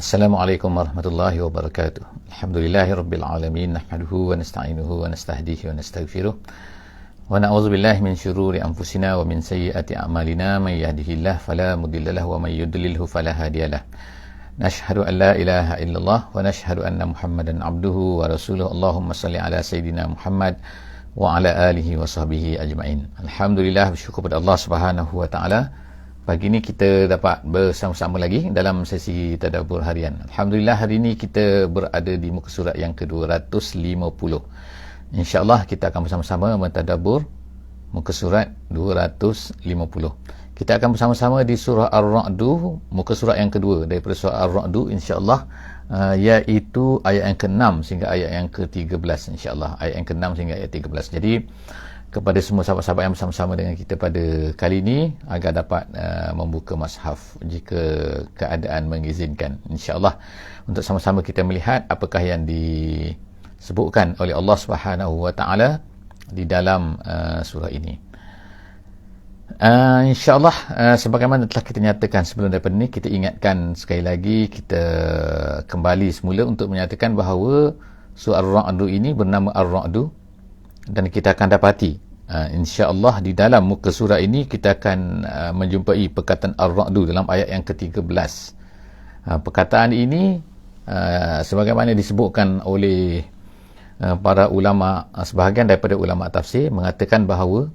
Assalamualaikum warahmatullahi wabarakatuh. Alhamdulillahirabbil alamin, nahmaduhu wa nasta'inuhu wa nastahdihi wa nastaghfiruh. Wa na'udzubillahi min syururi anfusina wa min sayyiati a'malina, may yahdihillahu fala mudhillalah wa may yudlilhu fala hadiyalah. Nashhadu an la ilaha illallah wa nashhadu anna Muhammadan abduhu wa rasuluhu. Allahumma salli ala sayidina Muhammad wa ala alihi wa sahbihi ajma'in. Alhamdulillah, bersyukur pada Allah Subhanahu wa taala. Pagi ini kita dapat bersama-sama lagi dalam sesi tadabbur harian. Alhamdulillah, hari ini kita berada di muka surat yang ke-250. InsyaAllah kita akan bersama-sama mentadabbur muka surat 250. Kita akan bersama-sama di surah Ar-Ra'du, muka surat yang kedua daripada surah Ar-Ra'du, insyaAllah, iaitu ayat yang ke-6 sehingga ayat yang ke-13, insyaAllah. Ayat yang ke-6 sehingga ayat 13. Jadi kepada semua sahabat-sahabat yang bersama-sama dengan kita pada kali ini, agar dapat membuka mushaf jika keadaan mengizinkan, insyaAllah, untuk sama-sama kita melihat apakah yang disebutkan oleh Allah Subhanahu wa taala di dalam surah ini. InsyaAllah, sebagaimana telah kita nyatakan sebelum daripada ini, kita ingatkan sekali lagi, kita kembali semula untuk menyatakan bahawa surah Ar-Ra'du ini bernama Ar-Ra'du. Dan kita akan dapati insya-Allah di dalam muka surah ini kita akan menjumpai perkataan Ar-Ra'du dalam ayat yang ke-13. Perkataan ini sebagaimana disebutkan oleh para ulama, sebahagian daripada ulama tafsir mengatakan bahawa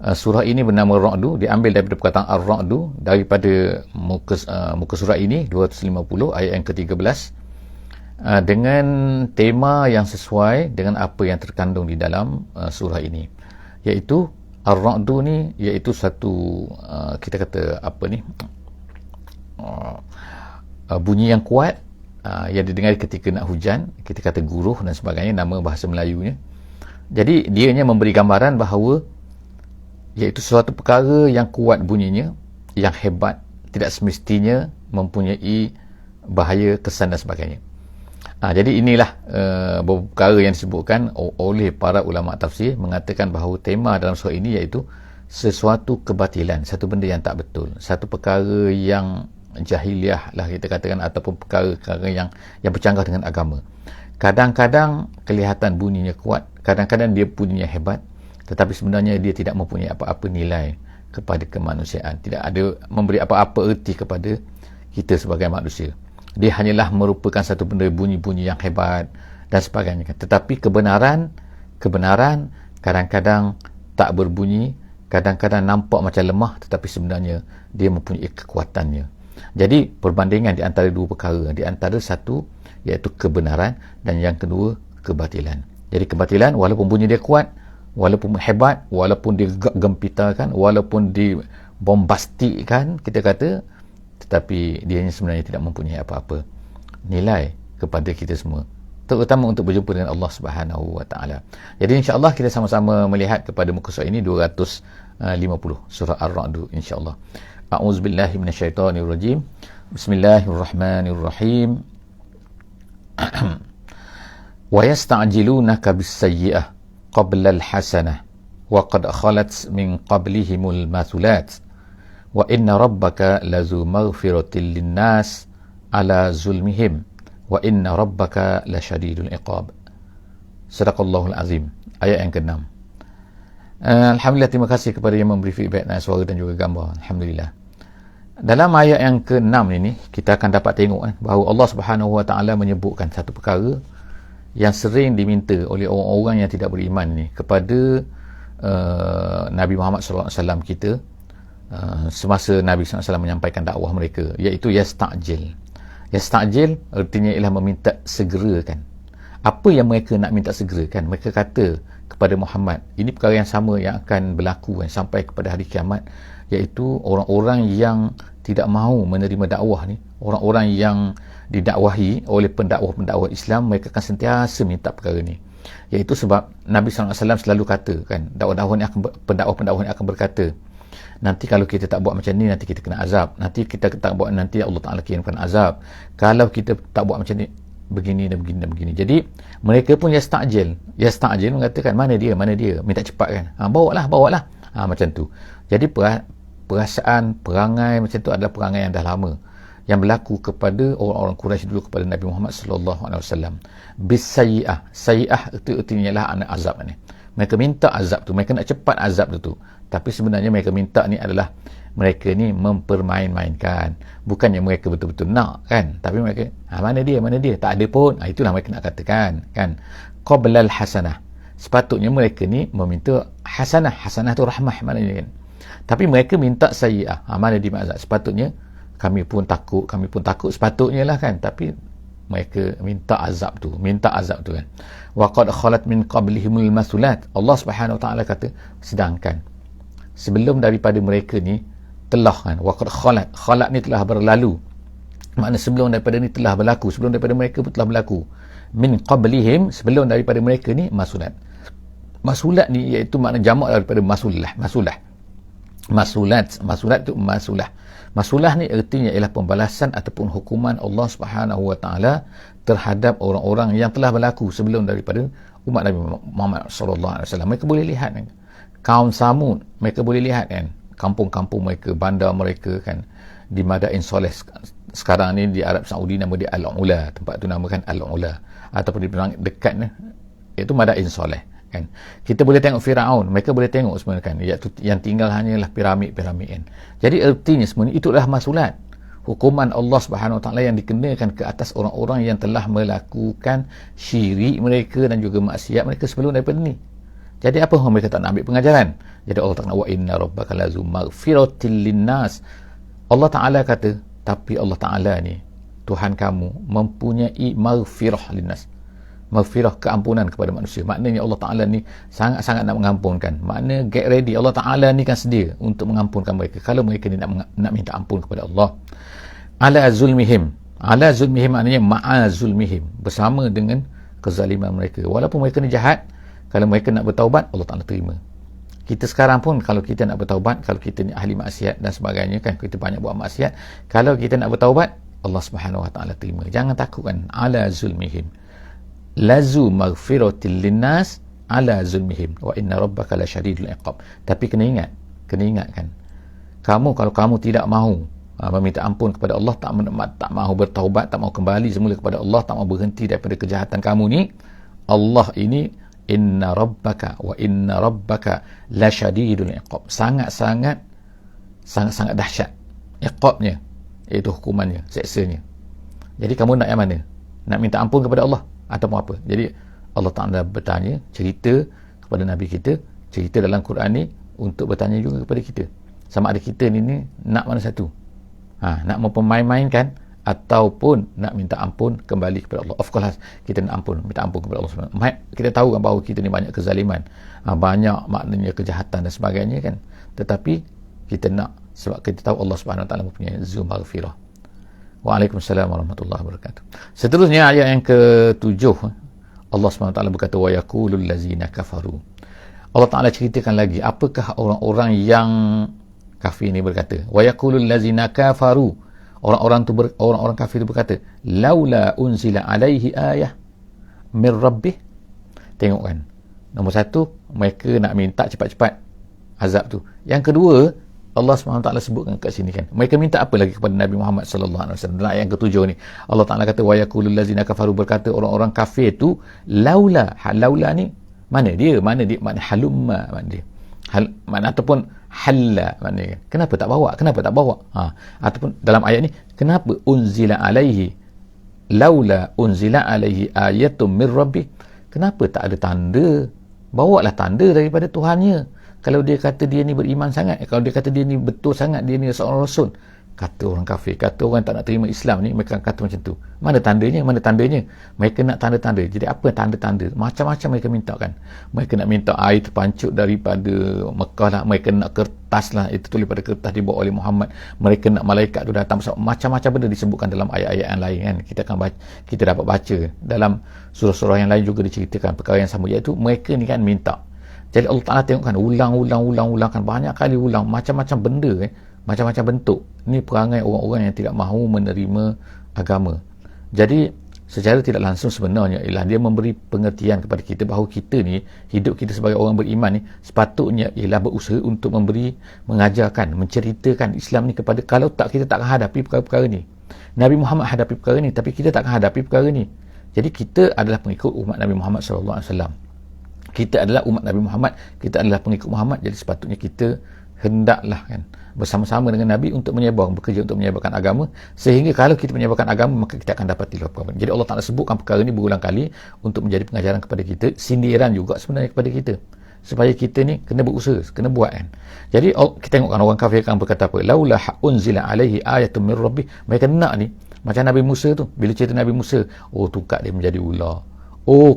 surah ini bernama Ra'du, diambil daripada perkataan Ar-Ra'du daripada muka surah ini 250 ayat yang ke-13, dengan tema yang sesuai dengan apa yang terkandung di dalam surah ini, iaitu Ar-Ra'du ni iaitu satu kita kata apa ni, bunyi yang kuat yang didengar ketika nak hujan, kita kata guruh dan sebagainya, nama bahasa Melayunya. Jadi dianya memberi gambaran bahawa iaitu suatu perkara yang kuat bunyinya, yang hebat, tidak semestinya mempunyai bahaya, kesan dan sebagainya. Jadi inilah beberapa perkara yang disebutkan oleh para ulama tafsir, mengatakan bahawa tema dalam surah ini iaitu sesuatu kebatilan, satu benda yang tak betul, satu perkara yang jahiliah lah kita katakan, ataupun perkara-perkara yang bercanggah dengan agama. Kadang-kadang kelihatan bunyinya kuat, kadang-kadang dia bunyinya hebat, tetapi sebenarnya dia tidak mempunyai apa-apa nilai kepada kemanusiaan, tidak ada memberi apa-apa erti kepada kita sebagai manusia. Dia hanyalah merupakan satu benda, bunyi-bunyi yang hebat dan sebagainya. Tetapi kebenaran kadang-kadang tak berbunyi, kadang-kadang nampak macam lemah, tetapi sebenarnya dia mempunyai kekuatannya. Jadi perbandingan di antara dua perkara, di antara satu iaitu kebenaran dan yang kedua kebatilan. Jadi kebatilan walaupun bunyi dia kuat, walaupun hebat, walaupun digempitakan, walaupun dibombastikkan kita kata, tetapi dia sebenarnya tidak mempunyai apa-apa nilai kepada kita semua, terutama untuk berjumpa dengan Allah Subhanahu wa taala. Jadi insya-Allah kita sama-sama melihat kepada muka surat ini 250 surah Ar-Ra'du, insya-Allah. A'udzubillahi minasyaitonirrajim. Bismillahirrahmanirrahim. Wa yasta'jilunaka bis-sayyi'ah qabla al-hasanah wa qad khalat min qablihimul mathulat. Wa inna rabbaka lazu maghfiratil linnas ala zulmihim wa inna rabbaka lasyadidul iqab. Sadaqallahul azim. Ayat yang ke-6. Alhamdulillah, terima kasih kepada yang memberi feedback dan suara dan juga gambar. Alhamdulillah. Dalam ayat yang ke-6 ini kita akan dapat tengok bahawa Allah Subhanahu wa taala menyebutkan satu perkara yang sering diminta oleh orang-orang yang tidak beriman ni kepada Nabi Muhammad sallallahu alaihi wasallam kita semasa Nabi SAW menyampaikan dakwah mereka, iaitu yasta'jil. Yasta'jil artinya ialah meminta segerakan. Apa yang mereka nak minta segerakan? Mereka kata kepada Muhammad, ini perkara yang sama yang akan berlaku sampai kepada hari kiamat, iaitu orang-orang yang tidak mahu menerima dakwah ni, orang-orang yang didakwahi oleh pendakwah-pendakwah Islam, mereka akan sentiasa minta perkara ni. Iaitu sebab Nabi SAW selalu kata kan, pendakwah-pendakwah ni akan berkata, nanti kalau kita tak buat macam ni, nanti kita kena azab. Nanti kita tak buat, nanti Allah Ta'ala kirimkan azab. Kalau kita tak buat macam ni, begini dan begini dan begini. Jadi mereka pun yasta'jil mengatakan, mana dia, minta cepat kan, bawalah macam tu. Jadi perasaan, perangai macam tu adalah perangai yang dah lama yang berlaku kepada orang-orang Quraisy dulu kepada Nabi Muhammad sallallahu alaihi wasallam. Bisayyi'ah. Sayyi'ah itu artinya ialah anak azab ni. Mereka minta azab tu, mereka nak cepat azab tu. Tapi sebenarnya mereka minta ni adalah mereka ni mempermain-mainkan. Bukannya mereka betul-betul nak kan, tapi mereka mana dia, tak ada pun. Itulah mereka nak katakan kan. Qablal hasanah. Sepatutnya mereka ni meminta hasanah. Hasanah tu rahmah maknanya kan. Tapi mereka minta sayyi'ah. Mana dia azab? Sepatutnya kami pun takut sepatutnya lah kan, tapi mereka minta azab tu kan. Wa qad khalat min qablihimul masulat. Allah Subhanahu wa taala kata sedangkan sebelum daripada mereka ni telah kan, wa qad khalat ni telah berlalu, makna sebelum daripada ni telah berlaku, sebelum daripada mereka pun telah berlaku. Min qablihim, sebelum daripada mereka ni masulat ni iaitu makna jamak daripada masulah tu Masulah ni artinya ialah pembalasan ataupun hukuman Allah Subhanahu wa taala terhadap orang-orang yang telah berlaku sebelum daripada umat Nabi Muhammad sallallahu alaihi wasallam. Mereka boleh lihat kan, kaum Samud, mereka boleh lihat kan, kampung-kampung mereka, bandar mereka kan, di Madain Soleh sekarang ni di Arab Saudi nama dia Al-Ula, tempat tu namakan Al-Ula, ataupun di dekat ni iaitu Madain Soleh kan. Kita boleh tengok Firaun, mereka boleh tengok sebenarnya kan, iaitu yang tinggal hanyalah piramid-piramid kan. Jadi artinya sebenarnya itulah masulat, hukuman Allah Subhanahu wa taala yang dikenakan ke atas orang-orang yang telah melakukan syirik mereka dan juga maksiat mereka sebelum daripada ni. Jadi apa mereka tak nak ambil pengajaran? Jadi Allah Ta'ala, wa inna rabbaka lazu maghfiratil linnas. Allah Ta'ala kata, tapi Allah Ta'ala ni, Tuhan kamu mempunyai maghfirah linnas, maghfirah, keampunan kepada manusia. Maknanya Allah Ta'ala ni sangat-sangat nak mengampunkan. Makna get ready, Allah Ta'ala ni kan sedia untuk mengampunkan mereka kalau mereka ni nak minta ampun kepada Allah. Ala zulmihim maknanya ma'a zulmihim, bersama dengan kezaliman mereka. Walaupun mereka ni jahat, kalau mereka nak bertaubat, Allah Ta'ala terima. Kita sekarang pun kalau kita nak bertaubat, kalau kita ni ahli maksiat dan sebagainya kan, kita banyak buat maksiat, kalau kita nak bertaubat, Allah Subhanahu wa taala terima. Jangan takut kan. Ala zulmihim, lazu maghfiratil linnas ala zulmihim wa inna rabbaka lasyadidul iqab. Tapi kena ingat kan, kalau kamu tidak mahu meminta ampun kepada Allah, tak mahu bertaubat, tak mahu kembali semula kepada Allah, tak mahu berhenti daripada kejahatan kamu ni, Allah ini inna rabbaka lasyadidul iqab, sangat-sangat dahsyat iqabnya, iaitu hukumannya, seksanya. Jadi kamu nak yang mana? Nak minta ampun kepada Allah ataupun apa? Jadi Allah Ta'ala bertanya, cerita kepada Nabi kita, cerita dalam Quran ni untuk bertanya juga kepada kita, sama ada kita ni nak mana satu, nak mempermain-mainkan ataupun nak minta ampun kembali kepada Allah. Of course kita nak minta ampun kepada Allah. Kita tahu kan bahawa kita ni banyak kezaliman, banyak maknanya kejahatan dan sebagainya kan, tetapi kita nak, sebab kita tahu Allah Subhanahu wa taala mempunyai zu maghfirah. Waalaikumsalam warahmatullahi wabarakatuh. Seterusnya ayat yang ke-7, Allah Subhanahu wa taala berkata, wa yaqulul ladzina kafaru. Allah Taala ceritakan lagi apakah orang-orang yang kafir ni berkata. Wa yaqulul ladzina kafaru, orang-orang kafir itu berkata, laula unzila alaihi ayah min rabbih. Tengok kan, nombor satu, mereka nak minta cepat-cepat azab tu. Yang kedua, Allah SWT sebutkan kat sini kan, mereka minta apa lagi kepada Nabi Muhammad sallallahu alaihi wasallam. Dalam ayat yang ke-7 ni, Allah Taala kata, wa yaqulul ladzina kafaru, berkata orang-orang kafir tu, laula ni mana dia makna halumma, makna dia makna ataupun halla, maknanya kenapa tak bawa ataupun dalam ayat ni, kenapa unzila alaihi, laula unzila alaihi ayatun min rabbi, kenapa tak ada tanda? Bawalah tanda daripada Tuhannya. Kalau dia kata dia ni beriman sangat, kalau dia kata dia ni betul sangat, dia ni seorang rasul, kata orang kafir, kata orang tak nak terima Islam ni, mereka kata macam tu. Mana tandanya? Mereka nak tanda-tanda. Jadi apa tanda-tanda? Macam-macam mereka minta kan. Mereka nak minta air terpancut daripada Mekah lah, mereka nak kertas lah, itu tulis pada kertas dibawa oleh Muhammad, mereka nak malaikat tu datang, macam-macam benda disebutkan dalam ayat-ayat yang lain kan. Kita dapat baca dalam surah-surah yang lain juga diceritakan perkara yang sama, iaitu mereka ni kan minta. Jadi Allah Ta'ala tengok kan, ulang kan, banyak kali ulang, macam-macam benda kan, macam-macam bentuk. Ini perangai orang-orang yang tidak mahu menerima agama. Jadi secara tidak langsung sebenarnya ialah dia memberi pengertian kepada kita bahawa kita ni, hidup kita sebagai orang beriman ni, sepatutnya ialah berusaha untuk mengajarkan, menceritakan Islam ni kepada, kalau tak, kita tak akan hadapi perkara-perkara ni. Nabi Muhammad hadapi perkara ni, tapi kita takkan hadapi perkara ni. Jadi kita adalah pengikut umat Nabi Muhammad SAW. Kita adalah umat Nabi Muhammad, kita adalah pengikut Muhammad, jadi sepatutnya kita hendaklah kan bersama-sama dengan Nabi untuk bekerja untuk menyebarkan agama, sehingga kalau kita menyebarkan agama, maka kita akan dapat tilapan. Jadi Allah Ta'ala sebutkan perkara ini berulang kali untuk menjadi pengajaran kepada kita, sindiran juga sebenarnya kepada kita, supaya kita ni kena berusaha, kena buat kan. Jadi kita tengokkan orang kafir akan berkata apa, laula unzila alaihi ayatun min rabbih. Mereka nak ni macam Nabi Musa tu, bila cerita Nabi Musa, tukak dia menjadi ular,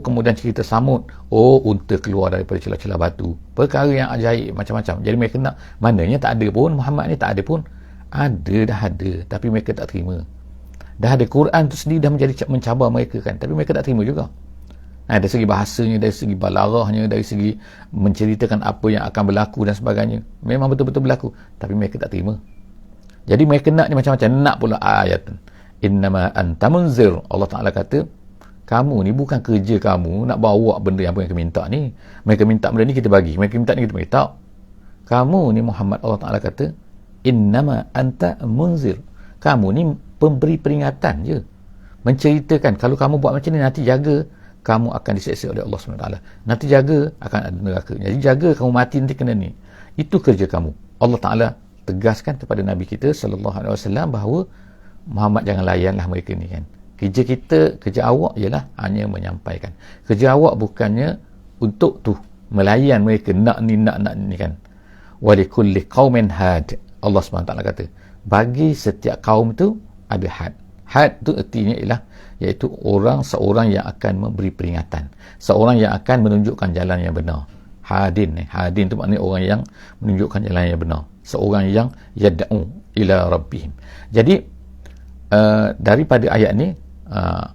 kemudian cerita Samud, unta keluar daripada celah-celah batu, perkara yang ajaib macam-macam. Jadi mereka nak, maknanya tak ada pun Muhammad ni, tak ada pun, dah ada, tapi mereka tak terima. Dah ada Quran tu sendiri dah menjadi mencabar mereka kan, tapi mereka tak terima juga. Dari segi bahasanya, dari segi balarahnya, dari segi menceritakan apa yang akan berlaku dan sebagainya, memang betul-betul berlaku, tapi mereka tak terima. Jadi mereka nak ni macam-macam, nak pula ayat innama anta munzir. Allah Ta'ala kata, kamu ni bukan kerja kamu nak bawa benda yang mereka minta ni. Mereka minta benda ni kita bagi, mereka minta ni kita bagi. Tak, kamu ni Muhammad, Allah Ta'ala kata innama anta munzir, kamu ni pemberi peringatan je, menceritakan kalau kamu buat macam ni nanti jaga kamu akan diseksa oleh Allah SWT, nanti jaga akan ada neraka, jadi jaga kamu mati nanti kena ni. Itu kerja kamu. Allah Ta'ala tegaskan kepada Nabi kita SAW bahawa Muhammad jangan layanlah mereka ni kan. Kerja kita, kerja awak ialah hanya menyampaikan. Kerja awak bukannya untuk tu melayan mereka, nak ni kan. Walikulli qaumin had. Allah SWT kata, bagi setiap kaum tu ada had. Had tu artinya ialah iaitu seorang yang akan memberi peringatan, seorang yang akan menunjukkan jalan yang benar. Hadin tu maknanya orang yang menunjukkan jalan yang benar, seorang yang yad'u ila rabbihim. Jadi daripada ayat ni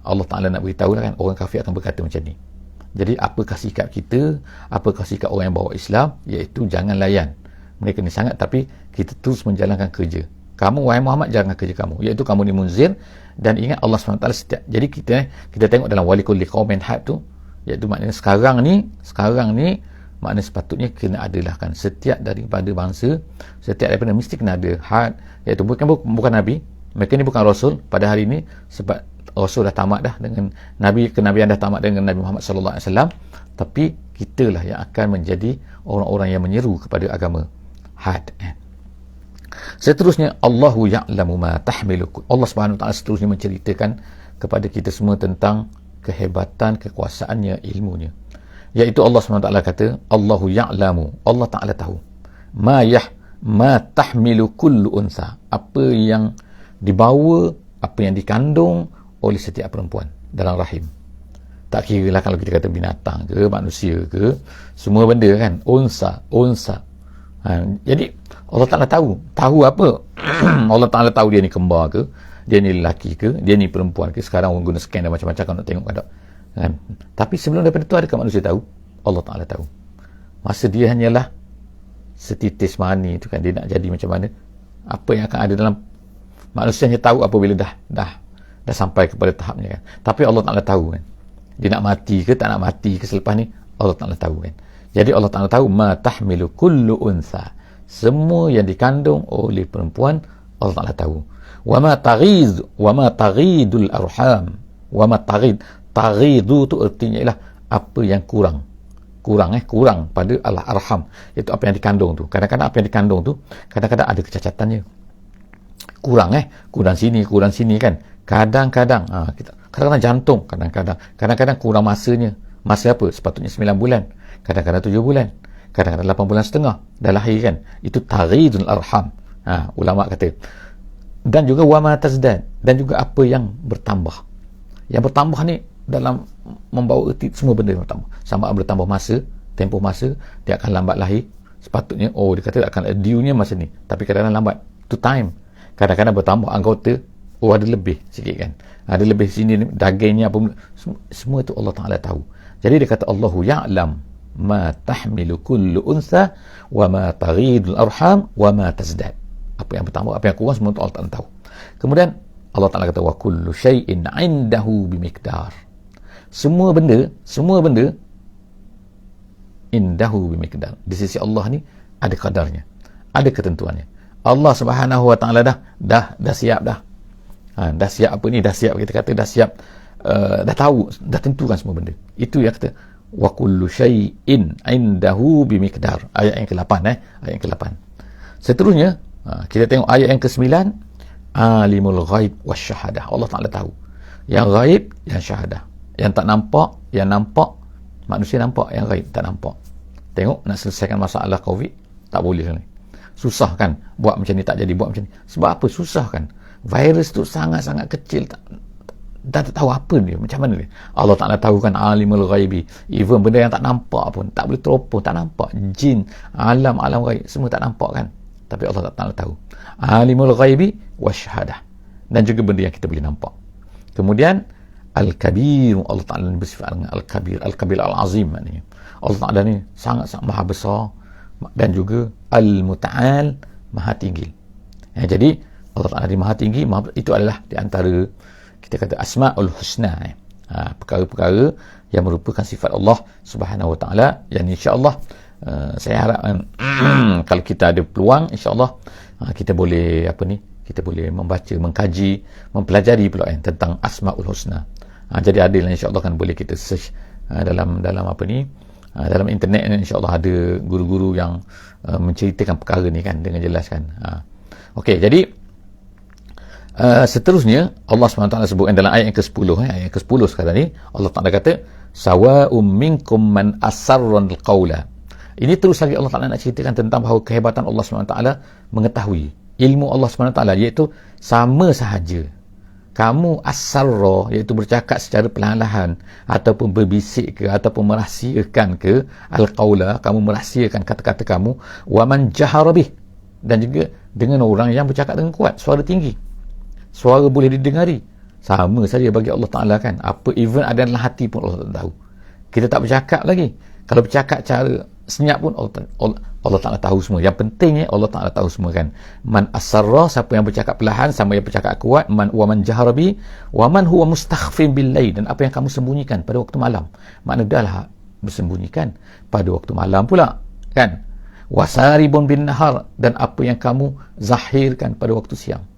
Allah Ta'ala nak beritahu kan, orang kafir akan berkata macam ni. Jadi apakah sikap kita, apakah sikap orang yang bawa Islam, iaitu jangan layan mereka ni sangat, tapi kita terus menjalankan kerja. Kamu wahai Muhammad, jangan kerja kamu, iaitu kamu ni munzir. Dan ingat Allah SWT setiap, jadi kita tengok dalam walikulli qaumin had tu, iaitu maknanya sekarang ni maknanya sepatutnya kena adalah kan, setiap daripada bangsa, setiap daripada mesti kena ada had, iaitu bukan Nabi, mereka ni bukan Rasul pada hari ini, sebab Rasul dah tamat dah dengan Nabi, kenabian dah tamat dengan Nabi Muhammad SAW, tapi kitalah yang akan menjadi orang-orang yang menyeru kepada agama had. Seterusnya, Allahu ya'lamu ma tahmilu. Allah Subhanahu Wa Ta'ala seterusnya menceritakan kepada kita semua tentang kehebatan, kekuasaannya, ilmunya. Iaitu Allah Subhanahu Wa Ta'ala kata, Allahu ya'lamu, Allah Ta'ala tahu, ma tahmilu kullu unsa, apa yang dibawa, apa yang dikandung oleh setiap perempuan dalam rahim. Tak kira lah kalau kita kata binatang ke, manusia ke, semua benda kan, unsa. Jadi Allah Ta'ala tahu apa? Allah Ta'ala tahu dia ni kembar ke, dia ni lelaki ke, dia ni perempuan ke. Sekarang orang guna scan dan macam-macam kalau nak tengok kan. Tapi sebelum daripada tu, adakah manusia tahu? Allah Ta'ala tahu. Masa dia hanyalah setitis mani tu kan, dia nak jadi macam mana, apa yang akan ada dalam, manusia hanya tahu apabila dah sampai kepada tahapnya kan. Tapi Allah Ta'ala tahu kan, dia nak mati ke tak nak mati ke selepas ni, Allah Ta'ala tahu kan. Jadi Allah Ta'ala tahu ma tahmilu kullu unsa, semua yang dikandung oleh perempuan Allah Ta'ala tahu. Wa ma taghidul arham, wa ma taghidu tu artinya ialah apa yang kurang pada al-arham, iaitu apa yang dikandung tu. Kadang-kadang apa yang dikandung tu kadang-kadang ada kecacatannya, kurang sini kan. Kadang-kadang jantung, kadang-kadang kurang masanya. Masa apa? Sepatutnya 9 bulan, kadang-kadang 7 bulan, kadang-kadang 8 bulan setengah dah lahir kan. Itu taghidul arham. Ulama kata. Dan juga wama tazdad, dan juga apa yang bertambah. Yang bertambah ni dalam membawa erti semua benda yang bertambah. Sama bertambah masa, tempoh masa, dia akan lambat lahir. Sepatutnya dia kata akan due-nya masa ni, tapi kadang-kadang lambat. Itu time. Kadang-kadang bertambah anggota, ada lebih sikit kan, ada lebih sini, dagingnya apa, semua itu Allah Ta'ala tahu. Jadi dia kata Allahu ya'lam ma tahmilu kullu unsa wa ma taghidul arham wa ma tazdad, apa yang bertambah, apa yang kurang, semua itu Allah Ta'ala tahu. Kemudian Allah Ta'ala kata wa kullu syai'in 'indahu bimiqdar, semua benda indahu bimiqdar, di sisi Allah ni ada kadarnya, ada ketentuannya. Allah Subhanahu Wa Ta'ala dah siap dah. Dah siap apa ni, dah siap, kita kata dah siap, dah tahu, dah tentukan semua benda. Itu yang kata wa kullu syai'in indahu bimiqdar, ayat yang ke-8 ayat yang ke-8. Seterusnya kita tengok ayat yang ke-9, alimul ghaib wasyahadah. Allah Taala tahu yang ghaib, yang syahadah, yang tak nampak, yang nampak. Manusia nampak, yang ghaib tak nampak. Tengok nak selesaikan masalah COVID tak boleh ni. Susah kan buat macam ni, tak jadi buat macam ni. Sebab apa? Susah kan. Virus tu sangat-sangat kecil, tak tahu apa dia, macam mana dia. Allah Ta'ala tahu kan, alimul ghaibi, even benda yang tak nampak pun, tak boleh teropong, tak nampak. Jin, alam ghaib, semua tak nampak kan, tapi Allah Ta'ala tahu. Alimul ghaibi wasyahadah, dan juga benda yang kita boleh nampak. Kemudian Al-Kabir, Allah Ta'ala bersifat dengan Al-Kabir, Al-Kabir Al-Azim, maknanya Allah Ta'ala ni sangat-sangat maha besar, dan juga Al-Muta'al, maha tinggi. Jadi Allah Ta'ala di maha tinggi, itu adalah di antara kita kata Asma'ul Husna, perkara-perkara yang merupakan sifat Allah Subhanahu Wa Ta'ala, yang insya-Allah saya harapkan kalau kita ada peluang, insya-Allah kita boleh kita boleh membaca, mengkaji, mempelajari pula tentang Asma'ul Husna. Jadi ada insya-Allah kan, boleh kita search dalam dalam internet, insya-Allah ada guru-guru yang menceritakan perkara ni kan dengan jelas kan. Okey, jadi seterusnya Allah SWT sebutkan dalam ayat yang ke-10, ayat yang ke-10 sekarang ni, Allah Ta'ala kata sawa'um minkum man asarran al-qawla. Ini terus lagi Allah Ta'ala nak ceritakan tentang bahawa kehebatan Allah SWT mengetahui ilmu Allah SWT, iaitu sama sahaja kamu asarra, iaitu bercakap secara perlahan-lahan, ataupun berbisik ke, ataupun merahsiakan ke, al-qawla, kamu merahsiakan kata-kata kamu, wa man jahara bih, dan juga dengan orang yang bercakap dengan kuat, suara tinggi, suara boleh didengari, sama saja bagi Allah Ta'ala kan. Apa even ada dalam hati pun Allah Ta'ala tahu. Kita tak bercakap lagi, kalau bercakap cara senyap pun Allah Ta'ala tahu semua. Yang pentingnya Allah Ta'ala tahu semua kan. Man asarra, siapa yang bercakap perlahan, sama yang bercakap kuat, wa man jaharabi, wa man huwa mustakhfin bil lail, dan apa yang kamu sembunyikan pada waktu malam. Makna dahlah bersembunyikan pada waktu malam pula kan. Wasaribun bin nahar, dan apa yang kamu zahirkan pada waktu siang.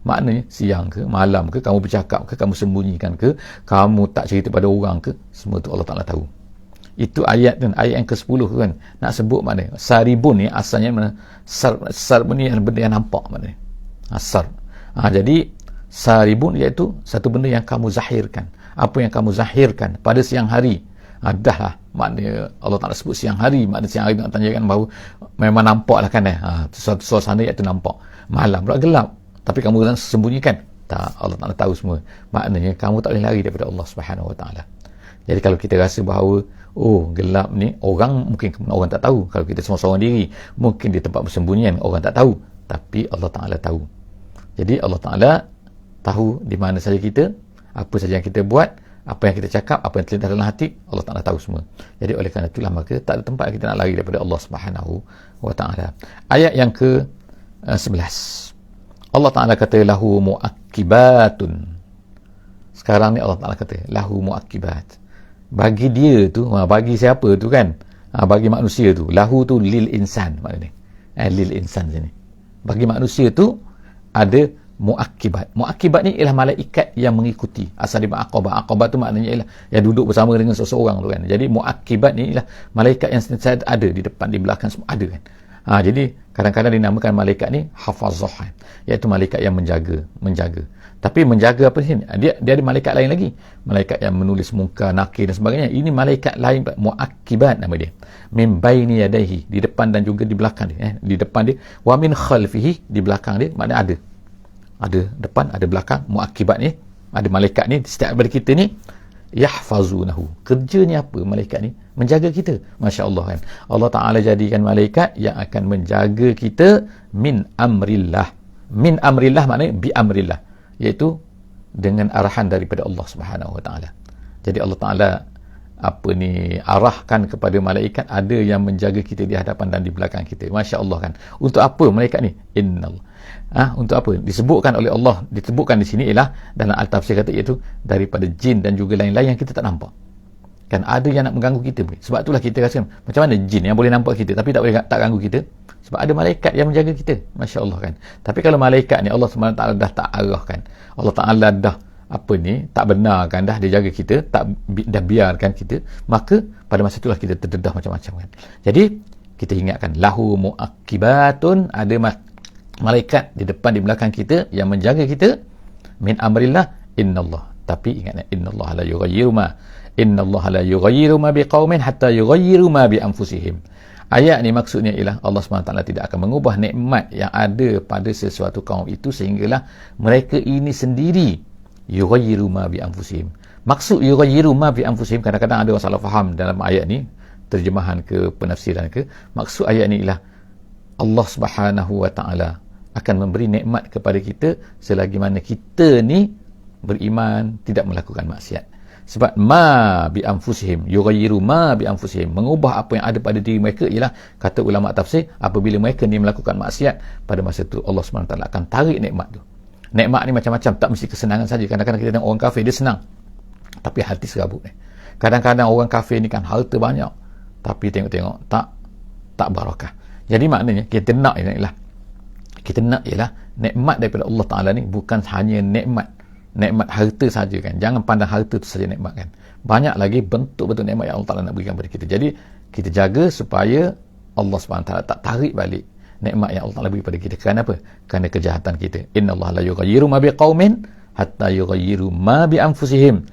Maknanya siang ke, malam ke, kamu bercakap ke, kamu sembunyikan ke, kamu tak cerita pada orang ke, semua tu Allah Ta'ala tahu. Itu ayat kan, ayat yang ke-10 kan, nak sebut maknanya saribun ni asalnya mana, sar ni benda yang nampak maknanya. Sar. Jadi saribun iaitu satu benda yang kamu zahirkan. Apa yang kamu zahirkan pada siang hari, dah lah maknanya Allah Ta'ala sebut siang hari, maknanya siang hari nak tanyakan bahawa memang nampak lah kan suatu suasana iaitu nampak. Malam pula gelap, tapi kamu sembunyikan, tak, Allah Ta'ala tahu semua. Maknanya kamu tak boleh lari daripada Allah Subhanahu Wa Ta'ala. Jadi kalau kita rasa bahawa gelap ni, orang mungkin orang tak tahu, kalau kita seorang-seorang diri mungkin di tempat persembunyian orang tak tahu, tapi Allah Ta'ala tahu. Jadi Allah Ta'ala tahu di mana saja kita, apa saja yang kita buat, apa yang kita cakap, apa yang terlintas dalam hati, Allah Ta'ala tahu semua. Jadi oleh kerana itulah maka tak ada tempat kita nak lari daripada Allah Subhanahu Wa Ta'ala. Ayat yang ke-11, Allah Ta'ala kata lahu mu'akkibatun. Sekarang ni Allah Ta'ala kata lahu mu'akkibat, bagi dia tu, bagi siapa tu kan, bagi manusia tu, lahu tu lil insan maknanya, lil insan sini, bagi manusia tu ada mu'akkibat. Mu'akkibat ni ialah malaikat yang mengikuti. Asal dia aqabah, aqabah tu maknanya ialah yang duduk bersama dengan seseorang tu kan. Jadi mu'akkibat ni ialah malaikat yang sentiasa ada di depan, di belakang, semua ada kan. Jadi kadang-kadang dinamakan malaikat ni hafazah, iaitu malaikat yang menjaga. Tapi menjaga apa sini? Dia ada malaikat lain lagi, malaikat yang menulis munkar, nakir dan sebagainya. Ini malaikat lain, mu'akkibat nama dia. Min baini yadayhi, di depan dan juga di belakang dia. Di depan dia, wa min khalfihi, di belakang dia, maknanya ada depan, ada belakang. Mu'akkibat ni, ada malaikat ni setiap daripada kita ni, yahfazunahu. Kerjanya apa malaikat ni? Menjaga kita. Masya Allah kan. Allah Ta'ala jadikan malaikat yang akan menjaga kita min amrillah. Min amrillah maknanya bi amrillah, iaitu dengan arahan daripada Allah Subhanahu Wa Ta'ala. Jadi Allah Ta'ala arahkan kepada malaikat, ada yang menjaga kita di hadapan dan di belakang kita. Masya Allah kan. Untuk apa malaikat ni? Innallah. Untuk apa? Disebutkan oleh Allah, disebutkan di sini ialah dalam al-tafsir kata, iaitu daripada jin dan juga lain-lain yang kita tak nampak. Kan ada yang nak mengganggu kita. Sebab itulah kita rasa macam mana jin yang boleh nampak kita tapi tak ganggu kita. Sebab ada malaikat yang menjaga kita. Masya Allah kan. Tapi kalau malaikat ni Allah SWT dah tak arahkan. Allah Ta'ala dah tak benarkan dah dia jaga kita, dah biarkan kita, maka pada masa itulah kita terdedah macam-macam kan. Jadi kita ingatkan lahu muaqibatun, ada malaikat di depan di belakang kita yang menjaga kita min amrillah innallah. Tapi ingatlah innallaha la yughayyiru ma biqaumin hatta yughayyiru ma bi anfusihim. Ayat ni maksudnya ialah Allah SWT tidak akan mengubah nikmat yang ada pada sesuatu kaum itu sehinggalah mereka ini sendiri yughayyiru ma bi anfusihim. Maksud yughayyiru ma bi anfusihim, kadang-kadang ada orang salah faham dalam ayat ni, terjemahan ke penafsiran ke. Maksud ayat ni ialah Allah Subhanahu wa taala akan memberi nikmat kepada kita selagi mana kita ni beriman, tidak melakukan maksiat. Sebab ma bi anfusihim, yughayyiru ma bi anfusihim, mengubah apa yang ada pada diri mereka ialah, kata ulama tafsir, apabila mereka ni melakukan maksiat, pada masa itu Allah SWT akan tarik nikmat tu. Nikmat ni macam-macam, tak mesti kesenangan saja. Kadang-kadang kita tengok orang kafir dia senang tapi hati serabut ni. Kadang-kadang orang kafir ni kan harta banyak tapi tengok-tengok tak barakah. Jadi maknanya kita nak ialah nikmat daripada Allah Taala ni bukan hanya nikmat harta saja kan. Jangan pandang harta tu saja nikmat kan. Banyak lagi bentuk-bentuk nikmat yang Allah Taala nak berikan kepada kita. Jadi kita jaga supaya Allah SWT tak tarik balik nikmat yang Allah Taala beri pada kita. Kerana apa? Kerana kejahatan kita. Innallaha la yughayyiru ma biqaumin hatta yughayyiru ma bi anfusihim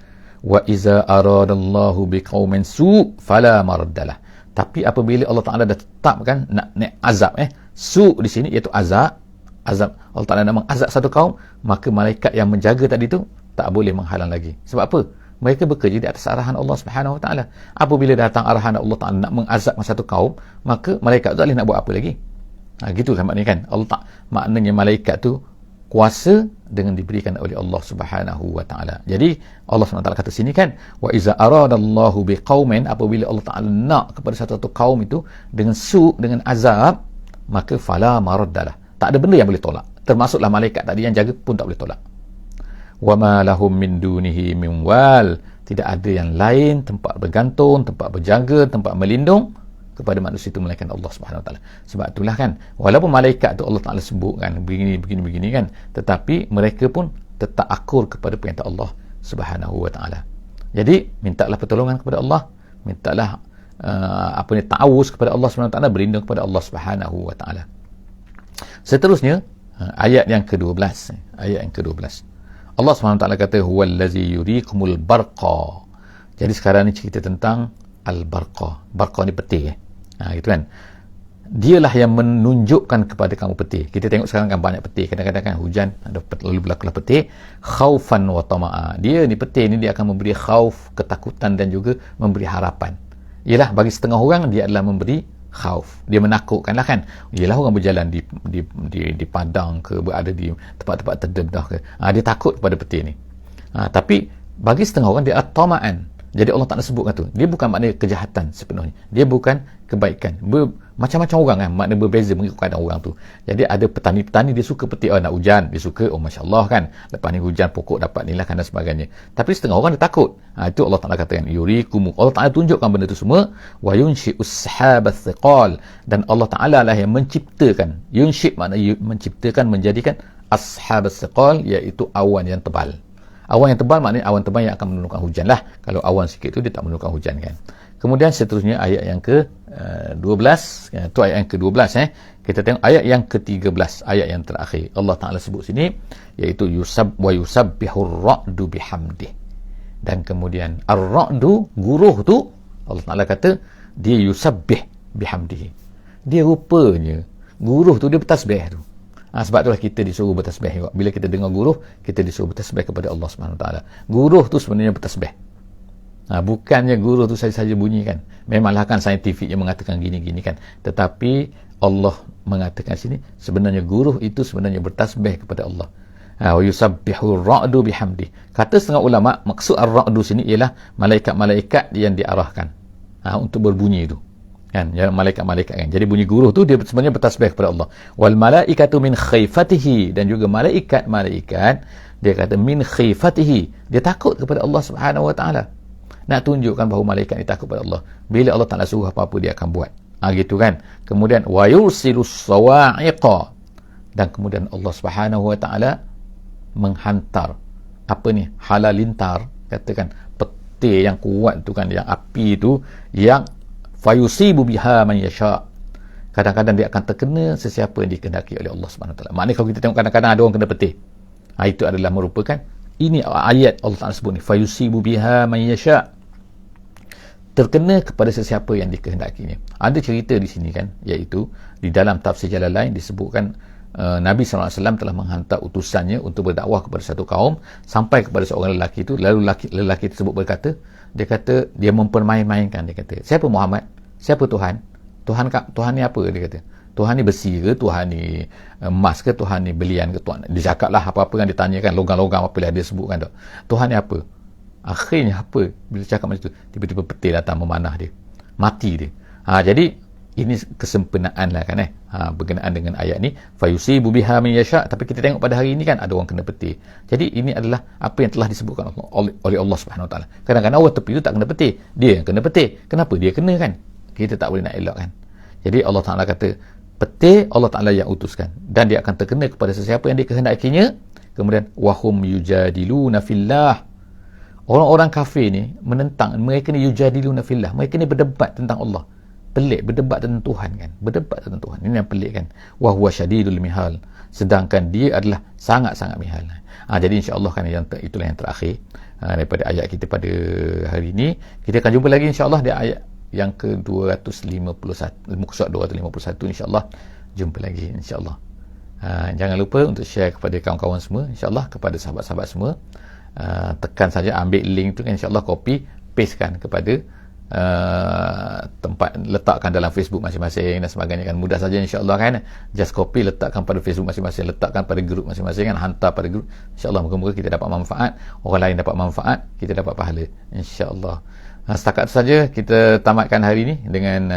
wa iza aradallahu biqaumin su fala maraddalah. Tapi apabila Allah Taala dah tetapkan nak azab su di sini iaitu azab Allah Taala nak mengazab satu kaum, maka malaikat yang menjaga tadi tu tak boleh menghalang lagi. Sebab apa? Mereka bekerja di atas arahan Allah Subhanahu wa taala. Apabila datang arahan Allah Taala nak mengazab satu kaum, maka malaikat tu tak boleh nak buat apa lagi. Gitulah maknanya kan. Maknanya malaikat tu kuasa dengan diberikan oleh Allah Subhanahu wa taala. Jadi Allah SWT kata sini kan, wa iza aradallahu biqaumin, apabila Allah Taala nak kepada satu kaum itu dengan dengan azab, maka fala maraddalah. Tak ada benda yang boleh tolak. Termasuklah malaikat tadi yang jaga pun tak boleh tolak. Wa ma lahum min dunihi min wal, tidak ada yang lain tempat bergantung, tempat berjaga, tempat melindung kepada manusia itu melainkan Allah Subhanahu wa taala. Sebab itulah kan, walaupun malaikat tu Allah Taala sebut kan begini kan, tetapi mereka pun tetap akur kepada perintah Allah Subhanahu wa taala. Jadi mintalah pertolongan kepada Allah, mintalah ta'awuz kepada Allah Subhanahu wa taala, berlindung kepada Allah Subhanahu wa taala. Seterusnya ayat yang ke-12. Allah SWT kata huwallazi yurikumul barqa. Jadi sekarang ni cerita tentang al-barqa. Barqa ni peti gitu kan. Dialah yang menunjukkan kepada kamu peti. Kita tengok sekarang kan banyak peti. Kadang-kadang kan hujan ada lalu berlakulah peti, khaufan wa tama'a. Dia ni peti ni dia akan memberi khauf, ketakutan, dan juga memberi harapan. Ialah bagi setengah orang dia adalah memberi khauf, dia menakutkanlah kan. Ialah orang berjalan di padang ke, berada di tempat-tempat terdedah ke, dia takut kepada peti ni. Tapi bagi setengah orang dia at-tama'an. Jadi Allah tak nak sebutkan tu. Dia bukan makna kejahatan sepenuhnya. Dia bukan kebaikan. Macam-macam orang kan, makna berbeza mengikut keadaan orang tu. Jadi ada petani-petani dia suka peti, nak hujan, dia suka, masya-Allah kan, lepas ni hujan pokok dapat ni lah kan, dan sebagainya. Tapi setengah orang dia takut. Itu Allah Taala katakan yurikumu. Allah Taala tunjukkan benda tu semua, wa yunshi'us sahabats thiqal, dan Allah Taala lah yang menciptakan. Yunshi' makna menciptakan, menjadikan ashabats thiqal, iaitu awan yang tebal. Awan yang tebal maknanya awan tebal yang akan menurunkan hujan lah. Kalau awan sikit tu dia tak menurunkan hujan kan. Kemudian seterusnya ayat yang ke-12, itu ayat yang ke-12 Kita tengok ayat yang ke-13, ayat yang terakhir. Allah Taala sebut sini iaitu yusabbihur ra'du bihamdih. Dan kemudian ar-ra'du, guruh tu Allah Taala kata dia yusabbih bihamdih. Dia rupanya guruh tu dia bertasbih tu. Sebab itulah kita disuruh bertasbih juga. Bila kita dengar guruh, kita disuruh bertasbih kepada Allah Subhanahu Wa Taala. Guruh tu sebenarnya bertasbih. Bukannya guruh tu saja-saja bunyi kan. Memanglah kan saintifik yang mengatakan gini-gini kan. Tetapi Allah mengatakan sini sebenarnya guruh itu sebenarnya bertasbih kepada Allah. Wa yusabbihu ar-ra'du bihamdi. Kata setengah ulama, maksud ar-ra'du sini ialah malaikat-malaikat yang diarahkan untuk berbunyi itu. Kan, ya, malaikat-malaikat kan. Jadi bunyi guruh tu dia sebenarnya bertasbih kepada Allah. Wal malaikatu min khifatihi, dan juga malaikat-malaikat dia kata min khifatihi, dia takut kepada Allah Subhanahu wa taala. nak tunjukkan bahawa malaikat ni takut pada Allah. Bila Allah Ta'ala suruh apa-apa, dia akan buat. Gitu kan. Kemudian wa yursilus sawa'iqa, dan kemudian Allah Subhanahu wa Ta'ala menghantar apa ni, halalintar, katakan petir yang kuat tu kan, yang api tu, yang fayusibu biha man yasha, kadang-kadang dia akan terkena sesiapa yang dikehendaki oleh Allah Subhanahu wa Ta'ala. Maknanya kalau kita tengok kadang-kadang ada orang kena petir, itu adalah merupakan, ini ayat Allah Ta'ala sebut ni, fayusibu biha man yasha, terkena kepada sesiapa yang dikehendakinya. Ada cerita di sini kan, iaitu di dalam tafsir Jalalain disebutkan Nabi SAW telah menghantar utusannya untuk berdakwah kepada satu kaum, sampai kepada seorang lelaki itu, lalu lelaki tersebut berkata, dia kata, dia mempermain-mainkan, dia kata, siapa Muhammad? Siapa Tuhan? Tuhan ni apa? Dia kata, Tuhan ni besi ke? Tuhan ni emas ke? Tuhan ni belian ke? Tuhan, dia cakap lah apa-apa yang ditanyakan, logam-logam apa lah dia sebutkan tu. Tuhan ni apa? Akhirnya apa? Bila cakap macam tu, tiba-tiba petir datang memanah dia, mati dia. Jadi ini kesempurnaan lah kan, berkenaan dengan ayat ni, fayusibu biha man yasha. Tapi kita tengok pada hari ini kan, ada orang kena petir. Jadi ini adalah apa yang telah disebutkan oleh Allah Subhanahu Wa Taala. Kadang-kadang orang tepi tu tak kena petir, dia yang kena petir. Kenapa dia kena kan? Kita tak boleh nak elakkan. Jadi Allah Ta'ala kata, petir Allah Ta'ala yang utuskan, dan dia akan terkena kepada sesiapa yang dikehendakinya. Kemudian wahum yujadiluna fillah, orang-orang kafir ni menentang, mereka ni yujadiluna fillah, mereka ni berdebat tentang Allah. Pelik, berdebat tentang Tuhan kan, berdebat tentang Tuhan, ini yang pelik kan. Wa huwa syadidul mihal, sedangkan dia adalah sangat-sangat mihal. Jadi insya-Allah kan, itulah yang terakhir daripada ayat kita pada hari ini. Kita akan jumpa lagi insya-Allah di ayat yang ke-251, muka surat 251 insya-Allah. Jumpa lagi insya-Allah. Jangan lupa untuk share kepada kawan-kawan semua insya-Allah, kepada sahabat-sahabat semua. Tekan saja, ambil link tu kan insya-Allah, copy pastekan kepada tempat, letakkan dalam Facebook masing-masing dan sebagainya kan, mudah saja insya-Allah kan. Just copy, letakkan pada Facebook masing-masing, letakkan pada grup masing-masing kan, hantar pada grup insya-Allah. Moga-moga kita dapat manfaat, orang lain dapat manfaat, kita dapat pahala insya-Allah. Setakat itu saja kita tamatkan hari ini dengan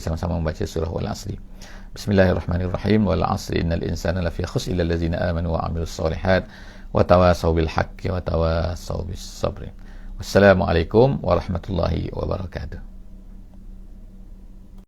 sama-sama membaca surah Al-Asri. Bismillahirrahmanirrahim. Wal 'asri innal insana lafi khusr illa allazina amanu wa 'amilus solihat wa tawasaw bil haqqi wa tawasaw bis sabri. Wassalamualaikum warahmatullahi wabarakatuh.